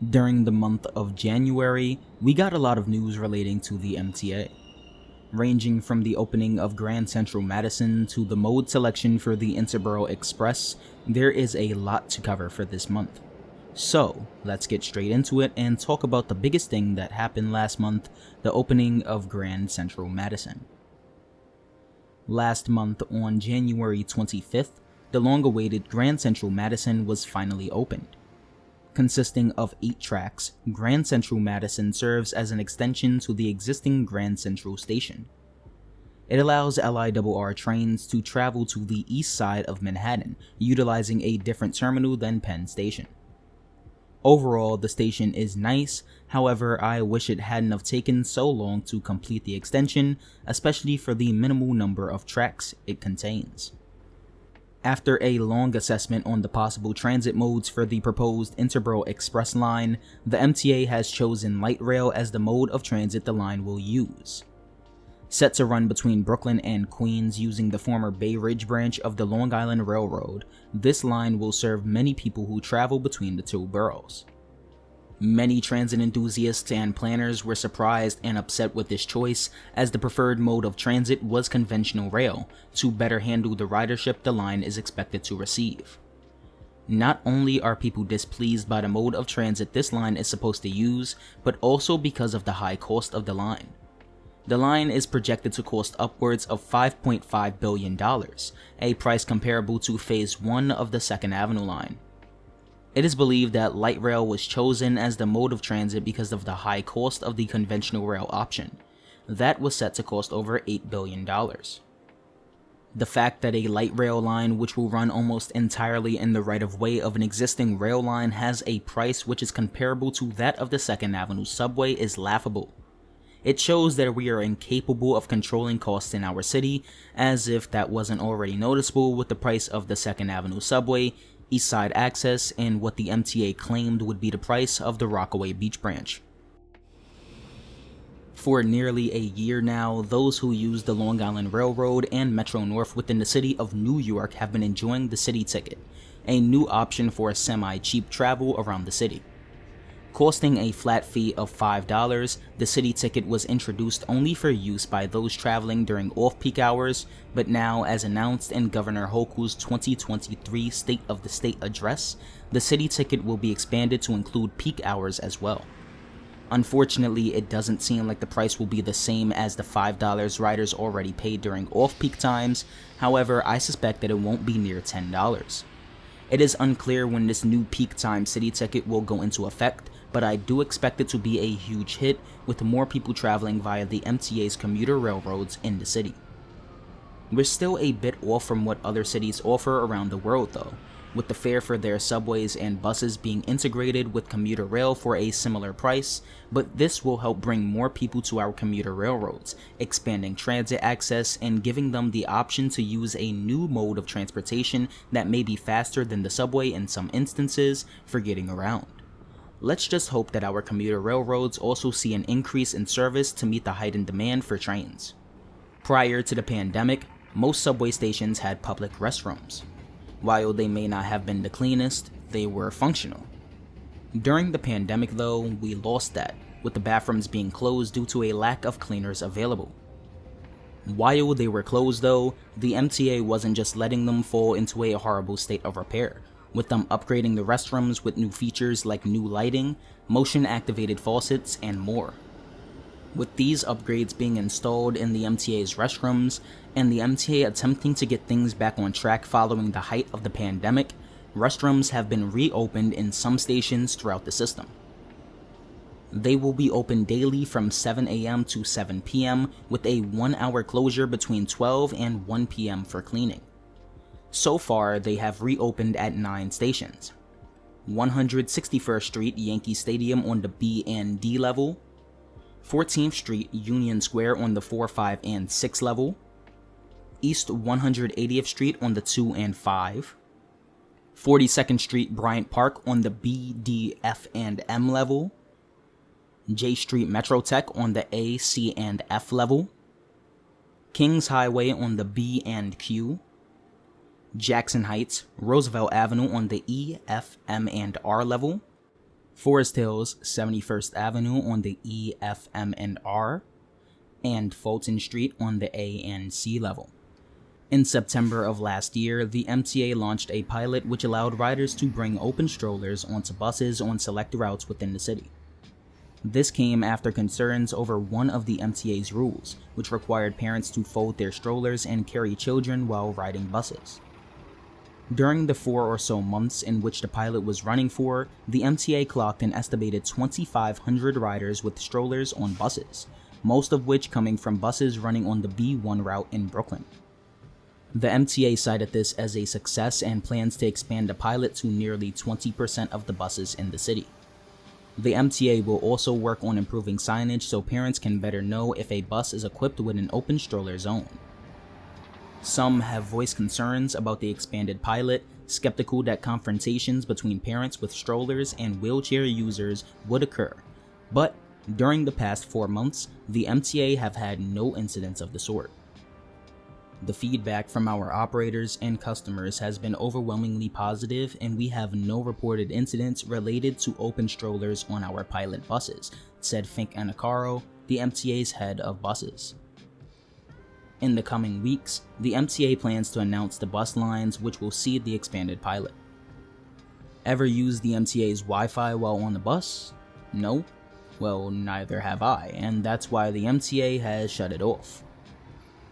During the month of January, we got a lot of news relating to the MTA. Ranging from the opening of Grand Central Madison to the mode selection for the Interborough Express, there is a lot to cover for this month. So, let's get straight into it and talk about the biggest thing that happened last month, the opening of Grand Central Madison. Last month, on January 25th, the long-awaited Grand Central Madison was finally opened. Consisting of 8 tracks, Grand Central Madison serves as an extension to the existing Grand Central Station. It allows LIRR trains to travel to the east side of Manhattan, utilizing a different terminal than Penn Station. Overall, the station is nice, however, I wish it hadn't have taken so long to complete the extension, especially for the minimal number of tracks it contains. After a long assessment on the possible transit modes for the proposed Interborough Express line, the MTA has chosen light rail as the mode of transit the line will use. Set to run between Brooklyn and Queens using the former Bay Ridge branch of the Long Island Railroad, this line will serve many people who travel between the two boroughs. Many transit enthusiasts and planners were surprised and upset with this choice, as the preferred mode of transit was conventional rail, to better handle the ridership the line is expected to receive. Not only are people displeased by the mode of transit this line is supposed to use, but also because of the high cost of the line. The line is projected to cost upwards of $5.5 billion, a price comparable to Phase 1 of the 2nd Avenue line. It is believed that light rail was chosen as the mode of transit because of the high cost of the conventional rail option. That was set to cost over $8 billion. The fact that a light rail line which will run almost entirely in the right-of-way of an existing rail line has a price which is comparable to that of the 2nd Avenue subway is laughable. It shows that we are incapable of controlling costs in our city, as if that wasn't already noticeable with the price of the 2nd Avenue subway, East Side Access, and what the MTA claimed would be the price of the Rockaway Beach branch. For nearly a year now, those who use the Long Island Railroad and Metro North within the city of New York have been enjoying the city ticket, a new option for semi-cheap travel around the city. Costing a flat fee of $5, the city ticket was introduced only for use by those traveling during off-peak hours, but now, as announced in Governor Hochul's 2023 State of the State address, the city ticket will be expanded to include peak hours as well. Unfortunately, it doesn't seem like the price will be the same as the $5 riders already paid during off-peak times, however, I suspect that it won't be near $10. It is unclear when this new peak time city ticket will go into effect, but I do expect it to be a huge hit with more people traveling via the MTA's commuter railroads in the city. We're still a bit off from what other cities offer around the world though, with the fare for their subways and buses being integrated with commuter rail for a similar price, but this will help bring more people to our commuter railroads, expanding transit access and giving them the option to use a new mode of transportation that may be faster than the subway in some instances for getting around. Let's just hope that our commuter railroads also see an increase in service to meet the heightened demand for trains. Prior to the pandemic, most subway stations had public restrooms. While they may not have been the cleanest, they were functional. During the pandemic though, we lost that, with the bathrooms being closed due to a lack of cleaners available. While they were closed though, the MTA wasn't just letting them fall into a horrible state of repair, with them upgrading the restrooms with new features like new lighting, motion-activated faucets, and more. With these upgrades being installed in the MTA's restrooms, and the MTA attempting to get things back on track following the height of the pandemic, restrooms have been reopened in some stations throughout the system. They will be open daily from 7 a.m. to 7 p.m. with a 1-hour closure between 12 and 1 p.m. for cleaning. So far, they have reopened at 9 stations: 161st Street Yankee Stadium on the B and D level, 14th Street Union Square on the 4, 5, and 6 level, East 180th Street on the 2 and 5, 42nd Street Bryant Park on the B, D, F, and M level, J Street Metrotech on the A, C, and F level, Kings Highway on the B and Q, Jackson Heights, Roosevelt Avenue on the E, F, M, and R level, Forest Hills, 71st Avenue on the E, F, M, and R, and Fulton Street on the A and C level. In September of last year, the MTA launched a pilot which allowed riders to bring open strollers onto buses on select routes within the city. This came after concerns over one of the MTA's rules, which required parents to fold their strollers and carry children while riding buses. During the 4 or so months in which the pilot was running for, the MTA clocked an estimated 2,500 riders with strollers on buses, most of which coming from buses running on the B1 route in Brooklyn. The MTA cited this as a success and plans to expand the pilot to nearly 20% of the buses in the city. The MTA will also work on improving signage so parents can better know if a bus is equipped with an open stroller zone. Some have voiced concerns about the expanded pilot, skeptical that confrontations between parents with strollers and wheelchair users would occur, but during the past 4 months, the MTA have had no incidents of the sort. The feedback from our operators and customers has been overwhelmingly positive, and we have no reported incidents related to open strollers on our pilot buses, said Fink Anacaro, the MTA's head of buses. In the coming weeks, the MTA plans to announce the bus lines which will seed the expanded pilot. Ever used the MTA's Wi-Fi while on the bus? No? Well, neither have I, and that's why the MTA has shut it off.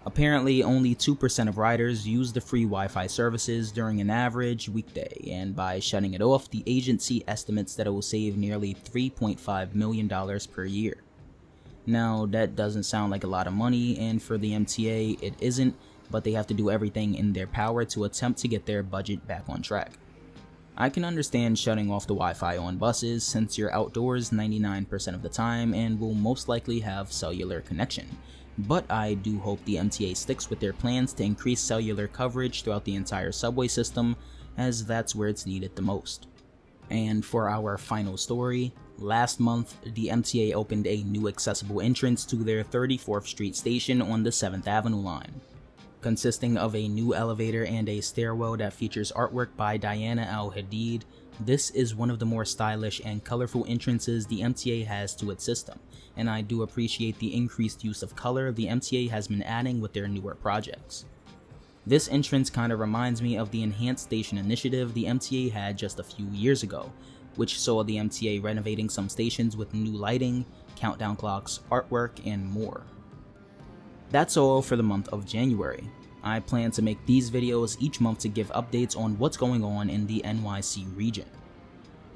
Apparently, only 2% of riders use the free Wi-Fi services during an average weekday, and by shutting it off, the agency estimates that it will save nearly $3.5 million per year. Now, that doesn't sound like a lot of money, and for the MTA, it isn't, but they have to do everything in their power to attempt to get their budget back on track. I can understand shutting off the Wi-Fi on buses since you're outdoors 99% of the time and will most likely have cellular connection, but I do hope the MTA sticks with their plans to increase cellular coverage throughout the entire subway system, as that's where it's needed the most. And for our final story, last month, the MTA opened a new accessible entrance to their 34th Street station on the 7th Avenue line. Consisting of a new elevator and a stairwell that features artwork by Diana Al-Hadid, this is one of the more stylish and colorful entrances the MTA has to its system, and I do appreciate the increased use of color the MTA has been adding with their newer projects. This entrance kinda reminds me of the Enhanced Station initiative the MTA had just a few years ago, which saw the MTA renovating some stations with new lighting, countdown clocks, artwork, and more. That's all for the month of January. I plan to make these videos each month to give updates on what's going on in the NYC region.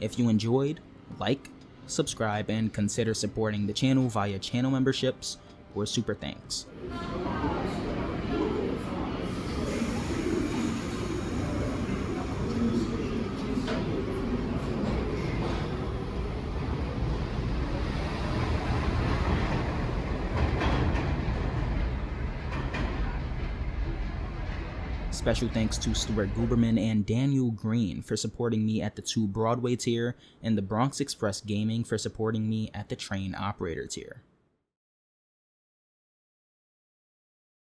If you enjoyed, like, subscribe, and consider supporting the channel via channel memberships or super thanks. Special thanks to Stuart Guberman and Daniel Green for supporting me at the 2 Broadway tier, and the Bronx Express Gaming for supporting me at the Train Operator tier.